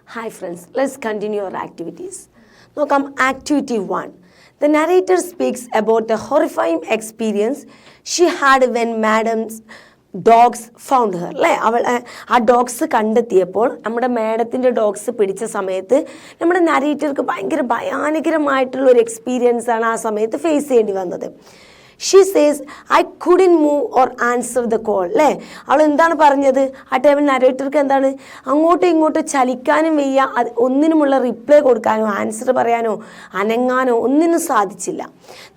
Hi friends, let's continue our activities. Now come activity 1. The narrator speaks about the horrifying experience she had when Madam's dogs found her. അല്ലേ ആ dogs കണ്ടെത്തിയപ്പോൾ നമ്മുടെ മാഡത്തിൻ്റെ dogs പിടിച്ച സമയത്ത് നമ്മുടെ നരേറ്റർക്ക് ഭയങ്കര ഭയാനകരമായിട്ടുള്ള ഒരു എക്സ്പീരിയൻസ് ആണ് ആ സമയത്ത് ഫേസ് ചെയ്യേണ്ടി വന്നത്. She says I couldn't move or answer the call. അല്ലേ അവൾ എന്താണ് പറഞ്ഞത്? ആ ടൈമിൽ നരേറ്റർക്ക് എന്താണ്, അങ്ങോട്ടും ഇങ്ങോട്ടും ചലിക്കാനും വയ്യ, ഒന്നിനുമുള്ള റിപ്ലൈ കൊടുക്കാനോ ആൻസർ പറയാനോ അനങ്ങാനോ ഒന്നിനും സാധിച്ചില്ല.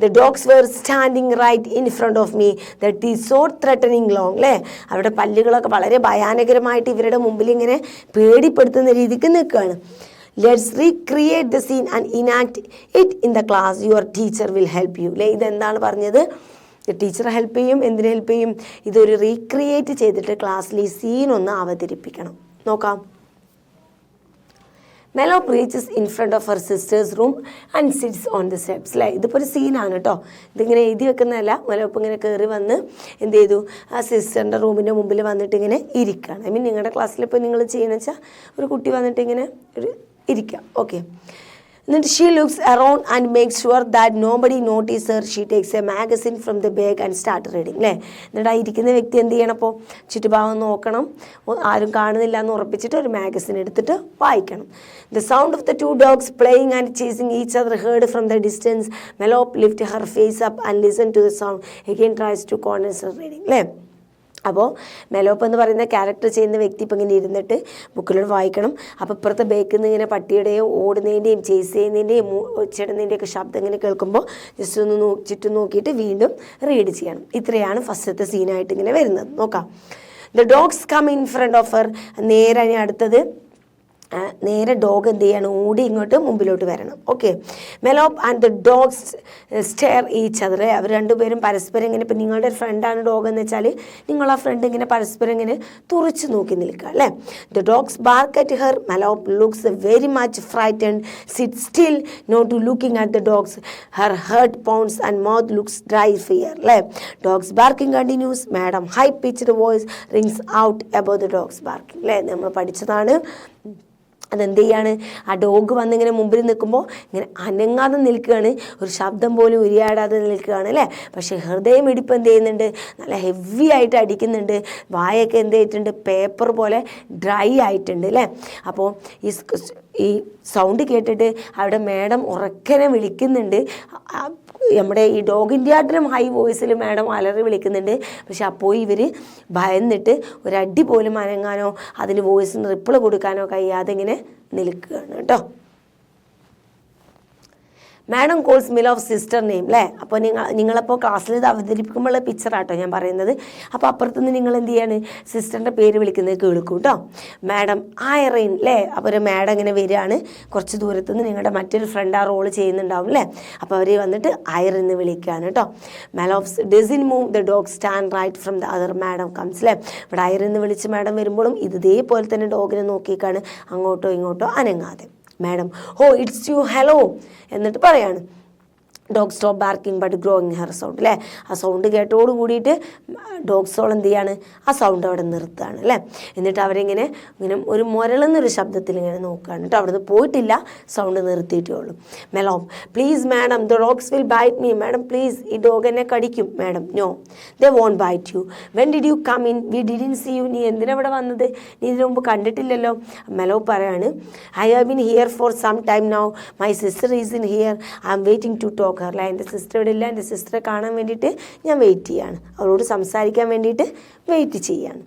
The dogs were standing right in front of me that is so threatening long. അല്ലേ അവരുടെ പല്ലുകളൊക്കെ വളരെ ഭയാനകരമായിട്ട് ഇവരുടെ മുമ്പിൽ ഇങ്ങനെ പേടിപ്പെടുത്തുന്ന രീതിക്ക് നിൽക്കുകയാണ്. Let's recreate the scene and enact it in the class. Your teacher will help you. അല്ലേ ഇതെന്താണ് പറഞ്ഞത്? ടീച്ചർ ഹെൽപ്പ് ചെയ്യും. എന്തിനു ഹെൽപ്പ് ചെയ്യും? ഇതൊരു റീക്രിയേറ്റ് ചെയ്തിട്ട് ക്ലാസ്സിൽ ഈ സീൻ ഒന്ന് അവതരിപ്പിക്കണം. നോക്കാം. Melop reaches in front of her sister's room and sits on the steps. അല്ലേ ഇതിപ്പോൾ ഒരു സീനാണ് കേട്ടോ, ഇതിങ്ങനെ എഴുതി വെക്കുന്നതല്ല. മെലോപ്പ് ഇങ്ങനെ കയറി വന്ന് എന്ത് ചെയ്തു, ആ സിസ്റ്ററിൻ്റെ റൂമിൻ്റെ മുമ്പിൽ വന്നിട്ട് ഇങ്ങനെ ഇരിക്കുകയാണ്. ഐ മീൻ നിങ്ങളുടെ ക്ലാസ്സിൽ ഇപ്പോൾ നിങ്ങൾ ചെയ്യണമെന്ന് വെച്ചാൽ ഒരു കുട്ടി വന്നിട്ട് ഇങ്ങനെ ഒരു ഇരിക്കാം. ഓക്കെ, എന്നിട്ട് she looks around and make sure that nobody notice Har. She takes A magazine from the bag and start reading. അല്ലേ എന്നിട്ട് ആ ഇരിക്കുന്ന വ്യക്തി എന്ത് ചെയ്യണം? അപ്പോൾ ചുറ്റുഭാഗം നോക്കണം, ആരും കാണുന്നില്ല എന്ന് ഉറപ്പിച്ചിട്ട് ഒരു മാഗസിൻ എടുത്തിട്ട് വായിക്കണം. The sound of the two dogs playing and chasing each other heard from the distance. Melop lift her face up and listen to the sound. Again tries to concentrate reading. അല്ലേ അപ്പോൾ മെലോപ്പ് എന്ന് പറയുന്ന character ചെയ്യുന്ന വ്യക്തി ഇപ്പം ഇങ്ങനെ ഇരുന്നിട്ട് ബുക്കിലൂടെ വായിക്കണം. അപ്പോൾ ഇപ്പുറത്തെ ബേക്കിൽ നിന്ന് ഇങ്ങനെ പട്ടിയുടെയോ ഓടുന്നതിൻ്റെയും ചേസ് ചെയ്യുന്നതിൻ്റെയും ചെടുന്നതിൻ്റെയൊക്കെ ശബ്ദം ഇങ്ങനെ കേൾക്കുമ്പോൾ ജസ്റ്റ് ഒന്ന് ചുറ്റും നോക്കിയിട്ട് വീണ്ടും റീഡ് ചെയ്യണം. ഇത്രയാണ് ഫസ്റ്റത്തെ സീനായിട്ട് ഇങ്ങനെ വരുന്നത്. നോക്കാം. The dogs come in front of her. നേരെ അടുത്തത് നേരെ ഡോഗ് എന്ത് ചെയ്യാണ്? ഓടി ഇങ്ങോട്ട് മുമ്പിലോട്ട് വരണം. Okay, Melop and the dogs stare each other. അവർ രണ്ടുപേരും പരസ്പരം ഇങ്ങനെ, ഇപ്പം നിങ്ങളുടെ ഒരു ഫ്രണ്ടാണ് ഡോഗ് എന്ന് വെച്ചാൽ നിങ്ങൾ ആ ഫ്രണ്ട് ഇങ്ങനെ പരസ്പരം ഇങ്ങനെ തുറച്ച് നോക്കി നിൽക്കുക. അല്ലേ the dogs bark at her. Melop looks very much frightened, sit still not to looking at the dogs. Her heart pounds and mouth looks dry fear. അല്ലേ dogs barking continues. Madam high pitched voice rings out about the dogs barking. അല്ലേ നമ്മൾ പഠിച്ചതാണ്. അതെന്ത് ചെയ്യാണ്? ആ dog വന്നിങ്ങനെ മുമ്പിൽ നിൽക്കുമ്പോൾ ഇങ്ങനെ അനങ്ങാതെ നിൽക്കുകയാണ്, ഒരു ശബ്ദം പോലും ഉരിയാടാതെ നിൽക്കുകയാണ്. അല്ലേ പക്ഷേ ഹൃദയം ഇടിപ്പ് എന്ത് ചെയ്യുന്നുണ്ട്? നല്ല ഹെവി ആയിട്ട് അടിക്കുന്നുണ്ട്. വായൊക്കെ എന്ത് ചെയ്തിട്ടുണ്ട്? പേപ്പർ പോലെ ഡ്രൈ ആയിട്ടുണ്ട്. അല്ലേ അപ്പോൾ ഈ സൗണ്ട് കേട്ടിട്ട് അവിടെ മാഡം ഉറക്കനെ വിളിക്കുന്നുണ്ട്. നമ്മുടെ ഈ ഡോഗിൻ്റെ ആട്ടിലും ഹൈ വോയിസിൽ മാഡം അലറി വിളിക്കുന്നുണ്ട്. പക്ഷെ അപ്പോൾ ഇവർ ഭയന്നിട്ട് ഒരടി പോലും അനങ്ങാനോ അതിന് വോയിസിന് റിപ്ലൈ കൊടുക്കാനോ കഴിയാതെ ഇങ്ങനെ നിൽക്കുകയാണ് കേട്ടോ. Madam calls Meloph sister's name. അല്ലേ അപ്പോൾ നിങ്ങളപ്പോൾ ക്ലാസ്സിൽ ഇത് അവതരിപ്പിക്കുമ്പോഴുള്ള പിക്ചറാട്ടോ ഞാൻ പറയുന്നത്. അപ്പോൾ അപ്പുറത്തുനിന്ന് നിങ്ങൾ എന്ത് ചെയ്യാണ്? സിസ്റ്ററിൻ്റെ പേര് വിളിക്കുന്നത് കേൾക്കും കേട്ടോ. Madam Irene. അല്ലേ അപ്പോൾ ഒരു മാഡം ഇങ്ങനെ വരികയാണ്, കുറച്ച് ദൂരത്തുനിന്ന് നിങ്ങളുടെ മറ്റൊരു ഫ്രണ്ട് ആ റോൾ ചെയ്യുന്നുണ്ടാവും. അല്ലേ അപ്പോൾ അവർ വന്നിട്ട് ഐറിൻ എന്ന് വിളിക്കുകയാണ് കേട്ടോ. Meloph's doesn't move the dog stand right from the other madam comes. അല്ലേ ഇവിടെ ഐറിൻ എന്ന് വിളിച്ച് മാഡം വരുമ്പോഴും ഇതേപോലെ തന്നെ ഡോഗിനെ നോക്കിക്കാണ്, അങ്ങോട്ടോ ഇങ്ങോട്ടോ അനങ്ങാതെ. Madam oh it's you hello എന്നിട്ട് പറയാണ്. Dog stop barking but growing her sound. അല്ലേ ആ സൗണ്ട് കേട്ടോട് കൂടിയിട്ട് ഡോഗ്സോൾ എന്ത് ചെയ്യാണ്? ആ സൗണ്ട് അവിടെ നിർത്തുകയാണ്. അല്ലേ എന്നിട്ട് അവരിങ്ങനെ ഇങ്ങനെ ഒരു മുരളുന്നൊരു ശബ്ദത്തിൽ ഇങ്ങനെ നോക്കുകയാണ് കേട്ടോ. അവിടെ നിന്ന് പോയിട്ടില്ല, സൗണ്ട് നിർത്തിയിട്ടേ ഉള്ളൂ. മെലോം please madam the dogs will bite me. Madam please ഈ ഡോഗ് എന്നെ കടിക്കും. Madam no they won't bite you. When did you come in? We didn't see you. നീ എന്തിനാ ഇവിടെ വന്നത്? നീ ഇതിനു മുമ്പ് കണ്ടിട്ടില്ലല്ലോ. മെലോ പറയാണ് I have been here for some time now. My sister is in here. I'm waiting to talk her. അല്ല എൻ്റെ സിസ്റ്റർ ഇവിടെ ഇല്ല, എൻ്റെ സിസ്റ്ററെ കാണാൻ വേണ്ടിയിട്ട് ഞാൻ വെയിറ്റ് ചെയ്യാണ്, അവളോട് സംസാരിക്കാൻ വേണ്ടിയിട്ട് വെയിറ്റ് ചെയ്യാണ്.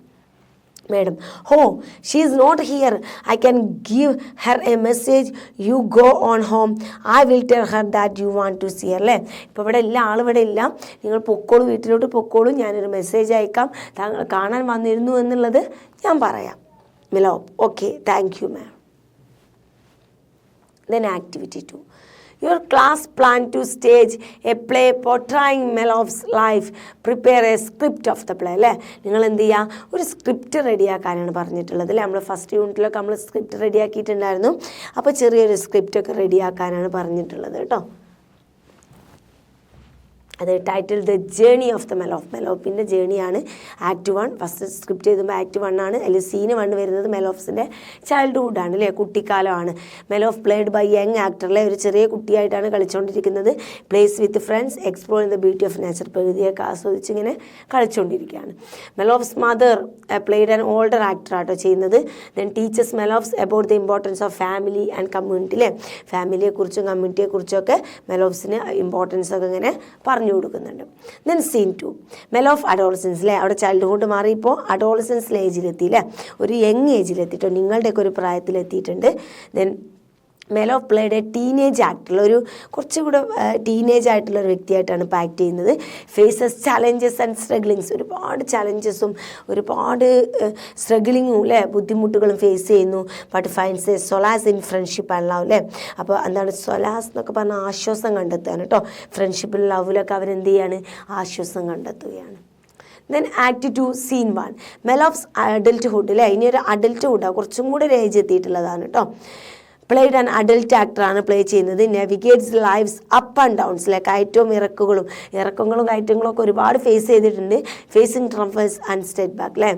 Madam oh she is not here. I can give her a message. You go on home. I will tell her that you want to see her. അല്ലേ ഇപ്പോൾ ഇവിടെ ഇല്ല, ആളിവിടെ ഇല്ല, നിങ്ങൾ പൊക്കോളൂ, വീട്ടിലോട്ട് പൊക്കോളൂ, ഞാനൊരു മെസ്സേജ് അയക്കാം, താങ്കൾ കാണാൻ വന്നിരുന്നു എന്നുള്ളത് ഞാൻ പറയാം. Milo okay thank you ma'am. Then activity 2. Your class plan to stage a play portraying Melof's life. Prepare a script of the play. അല്ലേ നിങ്ങൾ എന്ത് ചെയ്യുക? ഒരു സ്ക്രിപ്റ്റ് റെഡിയാക്കാനാണ് പറഞ്ഞിട്ടുള്ളത്. അല്ലേ നമ്മൾ ഫസ്റ്റ് യൂണിറ്റിലൊക്കെ നമ്മൾ സ്ക്രിപ്റ്റ് റെഡിയാക്കിയിട്ടുണ്ടായിരുന്നു. അപ്പോൾ ചെറിയൊരു സ്ക്രിപ്റ്റൊക്കെ റെഡിയാക്കാനാണ് പറഞ്ഞിട്ടുള്ളത് കേട്ടോ. അത് title the journey of the Meloph. മെലോഫിൻ്റെ ജേണിയാണ് ആക്ട് 1. ഫസ്റ്റ് സ്ക്രിപ്റ്റ് ചെയ്തുമ്പോൾ ആക്ട് 1 ആണ്. അതിൽ സീന് 1 വരുന്നത് മെലോഫ്സിൻ്റെ ചൈൽഡ്ഹുഡാണ് അല്ലേ, കുട്ടിക്കാലമാണ്. മെലോഫ് പ്ലേഡ് ബൈ യങ് ആക്ടറിലെ ഒരു ചെറിയ കുട്ടിയായിട്ടാണ് കളിച്ചുകൊണ്ടിരിക്കുന്നത്. Plays with friends, explore in the beauty of nature, പ്രകൃതിയൊക്കെ ആസ്വദിച്ച് ഇങ്ങനെ കളിച്ചുകൊണ്ടിരിക്കുകയാണ്. Meloph's mother played an older ആക്ടറാട്ടോ ചെയ്യുന്നത്. Then teaches Meloph's about the importance of family and community അല്ലേ, ഫാമിലിയെക്കുറിച്ചും കമ്മ്യൂണിറ്റിയെക്കുറിച്ചൊക്കെ മെലോഫ്സിന് ഇമ്പോർട്ടൻസ് ഒക്കെ ഇങ്ങനെ പറഞ്ഞു കൊടുക്കുന്നുണ്ട്. ദെൻ സീൻ 2 മെലോഫ് അഡോളസൻസ് അല്ലേ, അവിടെ ചൈൽഡ്ഹുഡ് മാറി ഇപ്പോൾ അഡോളസൻസ് ഏജിലെത്തി അല്ലേ, ഒരു യങ് ഏജിലെത്തിയിട്ടോ, നിങ്ങളുടെയൊക്കെ ഒരു പ്രായത്തിലെത്തിയിട്ടുണ്ട്. Then Meloph played a teenage ആക്ടറുള്ള ഒരു കുറച്ചുകൂടെ ടീനേജ് ആയിട്ടുള്ള ഒരു വ്യക്തിയായിട്ടാണ് ഇപ്പോൾ ആക്ട് ചെയ്യുന്നത്. ഫേസസ് ചലഞ്ചസ് ആൻഡ് സ്ട്രഗ്ലിങ്സ്, ഒരുപാട് ചലഞ്ചസും ഒരുപാട് സ്ട്രഗ്ലിങ്ങും അല്ലേ, ബുദ്ധിമുട്ടുകളും ഫേസ് ചെയ്യുന്നു. But finds a solace in friendship and love അല്ലേ. അപ്പോൾ എന്താണ് സൊലാസ് എന്നൊക്കെ പറഞ്ഞാൽ ആശ്വാസം കണ്ടെത്തുകയാണ് കേട്ടോ. ഫ്രണ്ട്ഷിപ്പിൽ ലവിലൊക്കെ അവരെന്ത് ചെയ്യാണ്, ആശ്വാസം കണ്ടെത്തുകയാണ്. ദെൻ ആക്ട് 2 സീൻ 1 മെലോഫ്സ് അഡൽട്ട്ഹുഡ് അല്ലേ, ഇനി ഒരു അഡൽട്ട്ഹുഡാണ്, കുറച്ചും കൂടെ ഒരു ഏജ് എത്തിയിട്ടുള്ളതാണ് കേട്ടോ. പ്ലേഡ് ആൻ അഡൽട്ട് ആക്ടറാണ് പ്ലേ ചെയ്യുന്നത്. നാവിഗേറ്റ്സ് ലൈഫ്സ് അപ്പ് ആൻഡ് ഡൗൺസ് അല്ലെ, കയറ്റവും ഇറക്കങ്ങളും കയറ്റങ്ങളും ഒക്കെ ഒരുപാട് ഫേസ് ചെയ്തിട്ടുണ്ട്. ഫേസിങ് ട്രംഫേഴ്സ് ആൻഡ് സ്റ്റെപ്പ് ബാക്ക് അല്ലേ,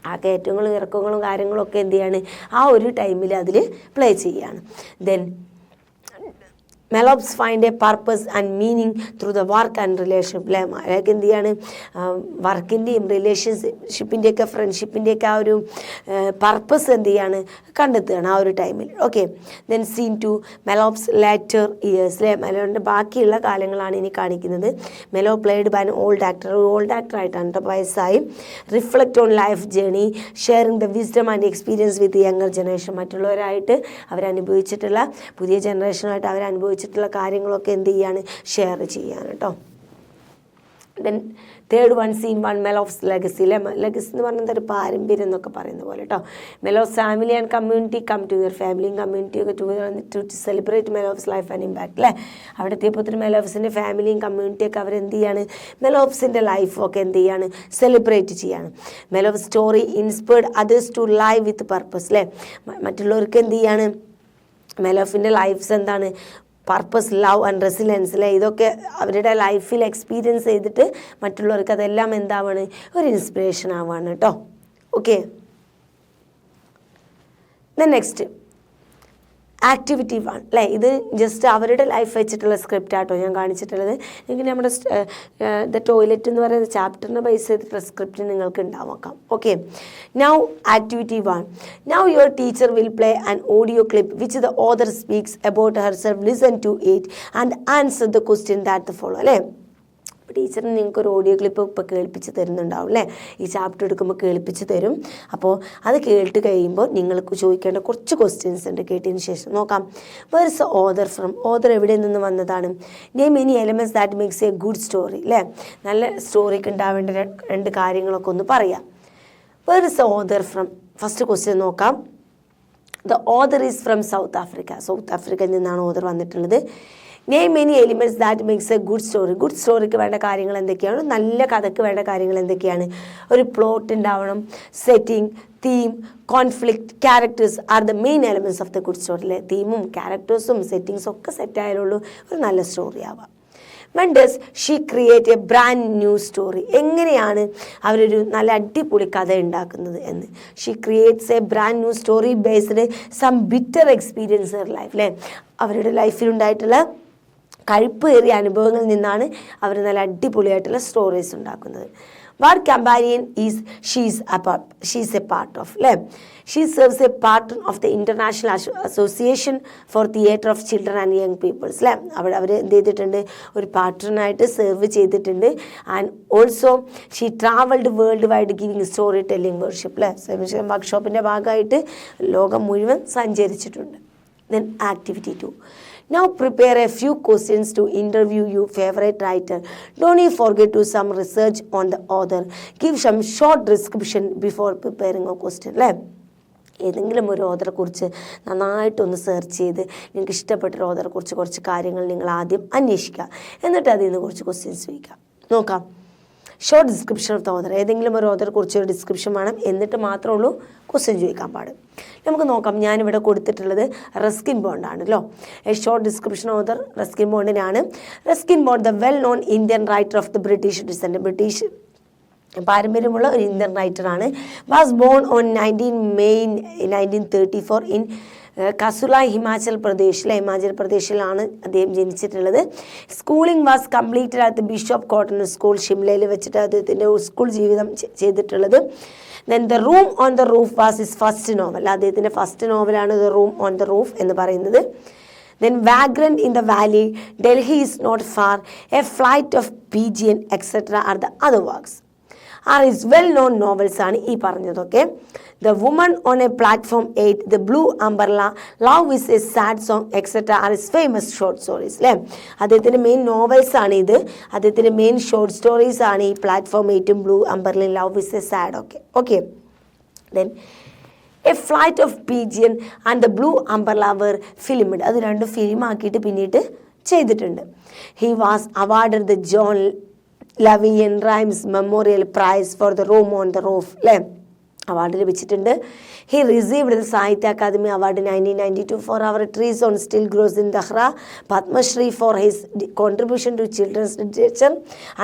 ആ കയറ്റങ്ങളും ഇറക്കങ്ങളും കാര്യങ്ങളൊക്കെ എന്ത് ചെയ്യാണ്, ആ ഒരു ടൈമിൽ അതിൽ പ്ലേ ചെയ്യുകയാണ്. Then Meloph's find a purpose and meaning through the work and relationship അല്ലേ, അയാൾക്ക് എന്ത് ചെയ്യാണ്, വർക്കിൻ്റെയും റിലേഷൻഷിപ്പിൻ്റെയൊക്കെ ഫ്രണ്ട്ഷിപ്പിൻ്റെയൊക്കെ ആ ഒരു പർപ്പസ് എന്ത് ചെയ്യാണ്, കണ്ടെത്തുകയാണ് ആ ഒരു ടൈമിൽ. Okay. Then scene 2 Meloph's later years അല്ലേ, മെലോൻ്റെ ബാക്കിയുള്ള കാലങ്ങളാണ് ഇനി കാണിക്കുന്നത്. Melo played by an old actor, ഒരു ഓൾഡ് ആക്ടർ ആയിട്ടാണ് കേട്ടോ, വയസ്സായി. Reflect on life journey, sharing the wisdom and experience with younger generation, മറ്റുള്ളവരായിട്ട് അവരനുഭവിച്ചിട്ടുള്ള പുതിയ ജനറേഷനായിട്ട് അവരനുഭവിച്ചിട്ടുള്ള കാര്യങ്ങളൊക്കെ എന്ത് ചെയ്യാണ്, ഷെയർ ചെയ്യാണ് കേട്ടോ. Then third 1 scene 1 Meloph's legacy അല്ലേ, ലെഗസി എന്ന് പറയുന്നത് ഒരു പാരമ്പര്യം എന്നൊക്കെ പറയുന്ന പോലെ കേട്ടോ. മെലോഫ്സ് family and community come together, ഫാമിലിയും കമ്മ്യൂണിറ്റിയും ഒക്കെ to celebrate Meloph's life and impact അല്ലേ. അവിടെ എത്തിയപ്പോൾ മെലോഫ്സിൻ്റെ ഫാമിലിയും കമ്മ്യൂണിറ്റിയൊക്കെ അവരെന്ത് ചെയ്യാണ്, മെലോഫ്സിൻ്റെ ലൈഫൊക്കെ എന്ത് ചെയ്യാണ്, സെലിബ്രേറ്റ് ചെയ്യാണ്. Meloph story inspired others to live with purpose അല്ലേ, മറ്റുള്ളവർക്ക് എന്ത് ചെയ്യാണ്, മെലോഫിൻ്റെ ലൈഫ്സ് എന്താണ്, പർപ്പസ്, ലവ് ആൻഡ് റെസിലൻസ് അല്ലേ, ഇതൊക്കെ അവരുടെ ലൈഫിൽ എക്സ്പീരിയൻസ് ചെയ്തിട്ട് മറ്റുള്ളവർക്ക് അതെല്ലാം എന്താവാണ്, ഒരു ഇൻസ്പിറേഷൻ ആവാണ് കേട്ടോ. ഓക്കെ. ദെൻ നെക്സ്റ്റ് ആക്ടിവിറ്റി 1 അല്ലേ, ഇത് ജസ്റ്റ് അവരുടെ ലൈഫ് വെച്ചിട്ടുള്ള സ്ക്രിപ്റ്റ് ആട്ടോ ഞാൻ കാണിച്ചിട്ടുള്ളത്. എനിക്ക് നമ്മുടെ ദ ടോയ്ലറ്റ് എന്ന് പറയുന്ന ചാപ്റ്ററിനെ ബേസ് ചെയ്തിട്ടുള്ള സ്ക്രിപ്റ്റ് നിങ്ങൾക്ക് ഉണ്ടാവാം. Okay. Now activity 1 now your teacher will play an audio clip which the author speaks about herself, listen to it and answer the question that the follow അല്ലേ. ടീച്ചറിന് നിങ്ങൾക്ക് ഒരു audio clip ഇപ്പോൾ കേൾപ്പിച്ച് തരുന്നുണ്ടാവും അല്ലേ, ഈ ചാപ്റ്റർ എടുക്കുമ്പോൾ കേൾപ്പിച്ച് തരും. അപ്പോൾ അത് കേട്ട് കഴിയുമ്പോൾ നിങ്ങൾക്ക് ചോദിക്കേണ്ട കുറച്ച് ക്വസ്റ്റ്യൻസ് ഉണ്ട്. കേട്ടതിന് ശേഷം നോക്കാം. Where is author from, author എവിടെ നിന്ന് വന്നതാണ്. Name any elements that makes a good story അല്ലേ, നല്ല സ്റ്റോറിക്ക് ഉണ്ടാവേണ്ട രണ്ട് കാര്യങ്ങളൊക്കെ ഒന്ന് പറയാം. Where is author from, first question നോക്കാം. The author is from South Africa, South ആഫ്രിക്കയിൽ നിന്നാണ് ഓതർ വന്നിട്ടുള്ളത്. Name many elements that makes a good story, good സ്റ്റോറിക്ക് വേണ്ട കാര്യങ്ങൾ എന്തൊക്കെയാണ്, നല്ല കഥയ്ക്ക് വേണ്ട കാര്യങ്ങൾ എന്തൊക്കെയാണ്, ഒരു പ്ലോട്ട് ഉണ്ടാവണം, setting, theme, conflict, characters are the main elements of the good story അല്ലേ. തീമും ക്യാരക്ടേഴ്സും സെറ്റിങ്സും ഒക്കെ സെറ്റായാലുള്ളൂ ഒരു നല്ല സ്റ്റോറി ആവാം. When does she create a brand new story, എങ്ങനെയാണ് അവരൊരു നല്ല അടിപൊളി കഥ ഉണ്ടാക്കുന്നത് എന്ന്. She creates a brand new story based some bitter experience in life അല്ലേ, അവരുടെ ലൈഫിലുണ്ടായിട്ടുള്ള കയ്പേറിയ അനുഭവങ്ങളിൽ നിന്നാണ് അവർ നല്ല അടിപൊളിയായിട്ടുള്ള സ്റ്റോറീസ് ഉണ്ടാക്കുന്നത്. What companion is she's a part of അല്ലേ. She serves a partner of the international association for theatre of children and young peoples അല്ലേ. അവർ എന്ത് ചെയ്തിട്ടുണ്ട്, ഒരു പാർട്ടണായിട്ട് സെർവ് ചെയ്തിട്ടുണ്ട്. And also she travelled worldwide giving storytelling workshop അല്ലേ, വർക്ക്ഷോപ്പിൻ്റെ ഭാഗമായിട്ട് ലോകം മുഴുവൻ സഞ്ചരിച്ചിട്ടുണ്ട്. Then activity 2 now prepare a few questions to interview your favorite writer. Don't you forget to some research on the author. Give some short description before preparing a question അല്ലേ. ഏതെങ്കിലും ഒരു ഓതറെ കുറിച്ച് നന്നായിട്ടൊന്ന് സെർച്ച് ചെയ്ത് നിങ്ങൾക്ക് ഇഷ്ടപ്പെട്ട ഒരു ഓതറെ കുറിച്ച് കുറച്ച് കാര്യങ്ങൾ നിങ്ങൾ ആദ്യം അന്വേഷിക്കുക, എന്നിട്ട് അതിൽ നിന്ന് കുറച്ച് ക്വസ്റ്റ്യൻസ് ചോദിക്കാം. നോക്കാം. Short description of the author. ഏതെങ്കിലും ഒരു ഓതറെ കുറിച്ച് ഒരു ഡിസ്ക്രിപ്ഷൻ വേണം, എന്നിട്ട് മാത്രമേ ഉള്ളൂ ക്വസ്റ്റ്യൻ ചോദിക്കാൻ പാടും. നമുക്ക് നോക്കാം. ഞാനിവിടെ കൊടുത്തിട്ടുള്ളത് റസ്കിൻ ബോണ്ടാണല്ലോ. A short description author Ruskin ബോണ്ടിനാണ്. Ruskin Bond the well known Indian writer of the British descent, British പാരമ്പര്യമുള്ള ഒരു ഇന്ത്യൻ റൈറ്ററാണ്. Was born on 19 May 1934 in Kasauli, Himachal പ്രദേശിലാണ് അദ്ദേഹം ജനിച്ചിട്ടുള്ളത്. Schooling was completed at Bishop Cotton school, ഷിംലയിൽ വെച്ചിട്ട് അദ്ദേഹത്തിൻ്റെ സ്കൂൾ ജീവിതം ചെയ്തിട്ടുള്ളത്. Then the room on the roof was his first novel, അദ്ദേഹത്തിൻ്റെ ഫസ്റ്റ് നോവലാണ് the room on the roof എന്ന് പറയുന്നത്. Then Vagrant in the Valley, Delhi is not far, A Flight of Pigeon, etc. are the other works. Are his well-known novels ആണ് ഈ പറഞ്ഞതൊക്കെ. The Woman on a Platform 8, The Blue Umbrella, Love is a Sad Song, etc. are his famous short stories. അല്ലേ, അദ്ദേഹത്തിൻ്റെ main novels ആണ് ഇത്. അദ്ദേഹത്തിൻ്റെ main short stories ആണ് ഈ പ്ലാറ്റ്ഫോം 8ഉം ബ്ലൂ അംബർലയും ലവ് ഇസ് എ സാഡ് ഒക്കെ. Okay, then a flight of pigeon and the blue umbrella were filmed, അത് രണ്ടും ഫിലിമാക്കിയിട്ട് പിന്നീട് ചെയ്തിട്ടുണ്ട്. He was awarded the John Llewellyn Rhys memorial prize for the room on the roof, അല്ലേ, award ലഭിച്ചിട്ടുണ്ട്. He received the Sahitya Akademi award 1992 for our trees on still grows in Dehra, Padma Shri for his contribution to children's literature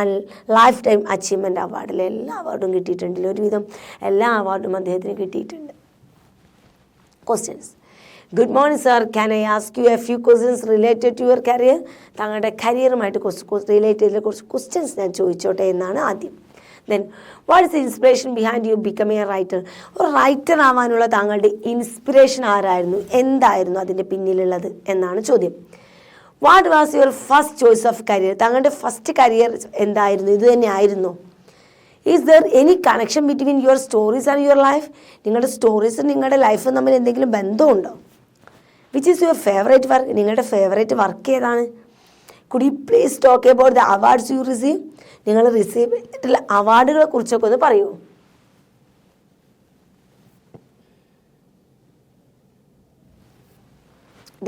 and life time achievement അവാർഡിൽ എല്ലാ അവാർഡും കിട്ടിയിട്ടുണ്ട്. ഒരുവിധം എല്ലാ അവാർഡും അദ്ദേഹത്തിന് കിട്ടിയിട്ടുണ്ട്. Questions. Good morning sir, can I ask you a few questions related to your career? താങ്കളുടെ കരിയറുമായിട്ട് relate ചെയ്ത കുറച്ച് ക്വസ്റ്റ്യൻസ് ഞാൻ ചോദിച്ചോട്ടെ എന്നാണ് ആദ്യം. Then what is the inspiration behind you becoming A writer? ഒരു റൈറ്റർ ആവാനുള്ള താങ്കളുടെ ഇൻസ്പിറേഷൻ ആരായിരുന്നു, എന്തായിരുന്നു അതിൻ്റെ പിന്നിലുള്ളത് എന്നാണ് ചോദ്യം. What was your first choice of career? താങ്കളുടെ ഫസ്റ്റ് കരിയർ എന്തായിരുന്നു? ഇത് തന്നെ ആയിരുന്നോ? Is there any connection between your stories and your life? നിങ്ങളുടെ സ്റ്റോറീസും നിങ്ങളുടെ ലൈഫും തമ്മിൽ എന്തെങ്കിലും ബന്ധമുണ്ടോ? Which is your favourite work? നിങ്ങളുടെ ഫേവറേറ്റ് വർക്ക് ഏതാണ്? Could you please talk about the awards you receive? നിങ്ങൾ റിസീവ് ചെയ്തിട്ടുള്ള അവാർഡുകളെ കുറിച്ചൊക്കെ ഒന്ന് പറയൂ.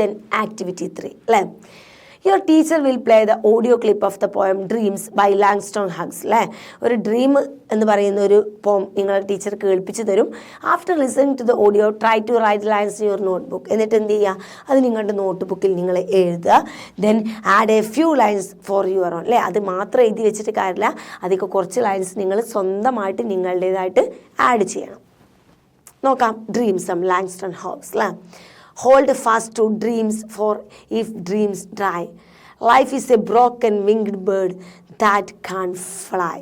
ദെൻ ആക്ടിവിറ്റി 3, അല്ലേ, your teacher will play the audio clip of the poem dreams by Langston Hughes, അല്ലേ, ഒരു ഡ്രീം എന്ന് പറയുന്ന ഒരു പോം നിങ്ങളുടെ ടീച്ചർ കേൾപ്പിച്ച് തരും. After listening to the audio try to write lines your notebook, എന്നിട്ട് എന്ത് ചെയ്യുക, അത് നിങ്ങളുടെ നോട്ട് ബുക്കിൽ നിങ്ങൾ എഴുതുക. Then add a few lines for your own, അല്ലേ, അത് മാത്രം എഴുതി വെച്ചിട്ട് കാര്യമില്ല, അതിലേക്ക് കുറച്ച് ലൈൻസ് നിങ്ങൾ സ്വന്തമായിട്ട് നിങ്ങളുടേതായിട്ട് ആഡ് ചെയ്യണം. നോക്കാം. ഡ്രീംസ് ലാങ്സ്റ്റോൺ ഹഗ്സ്, അല്ലേ, Hold fast to dreams, for if dreams die, life is a broken winged bird that can't fly.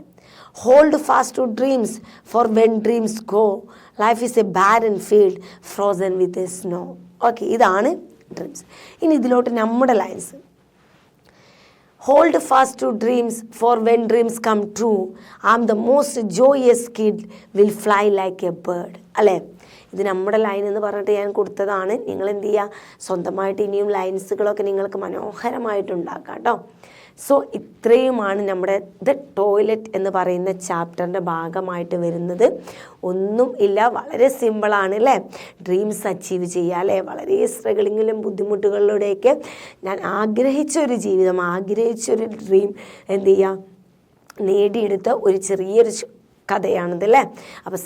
Hold fast to dreams, for when dreams go, life is a barren field frozen with the snow. Okay, ഇതാണ് dreams. ഇനി ഇതിലോട്ട് നമ്മുടെ lines. Hold fast to dreams, for when dreams come true, I'm the most joyous kid, will fly like a bird. അല്ലേ, ഇത് നമ്മുടെ line എന്ന് പറഞ്ഞിട്ട് ഞാൻ കൊടുത്തതാണ്. നിങ്ങൾ എന്ത് ചെയ്യുക, സ്വന്തമായിട്ട് ഇനിയും ലൈൻസുകളൊക്കെ നിങ്ങൾക്ക് മനോഹരമായിട്ടുണ്ടാക്കാം കേട്ടോ. സോ ഇത്രയുമാണ് നമ്മുടെ ദ ടോയ്ലറ്റ് എന്ന് പറയുന്ന ചാപ്റ്ററിൻ്റെ ഭാഗമായിട്ട് വരുന്നത്. ഒന്നും ഇല്ല, വളരെ സിമ്പിളാണ് അല്ലേ. ഡ്രീംസ് അച്ചീവ് ചെയ്യുക, അല്ലേ, വളരെ സ്ട്രഗിളിങ്ങിലും ബുദ്ധിമുട്ടുകളിലൂടെയൊക്കെ ഞാൻ ആഗ്രഹിച്ചൊരു ജീവിതം, ആഗ്രഹിച്ചൊരു ഡ്രീം എന്ത് ചെയ്യുക, നേടിയെടുത്ത ഒരു ചെറിയൊരു കഥയാണിത്, അല്ലേ. അപ്പോൾ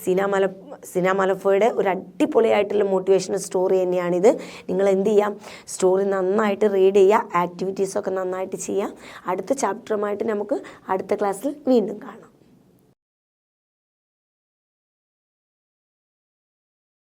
സീന മലഫോയുടെ ഒരു അടിപൊളിയായിട്ടുള്ള മോട്ടിവേഷണൽ സ്റ്റോറി തന്നെയാണിത്. നിങ്ങൾ എന്ത് ചെയ്യാം, സ്റ്റോറി നന്നായിട്ട് റീഡ് ചെയ്യുക, ആക്ടിവിറ്റീസൊക്കെ നന്നായിട്ട് ചെയ്യുക. അടുത്ത ചാപ്റ്ററുമായിട്ട് നമുക്ക് അടുത്ത ക്ലാസ്സിൽ വീണ്ടും കാണാം.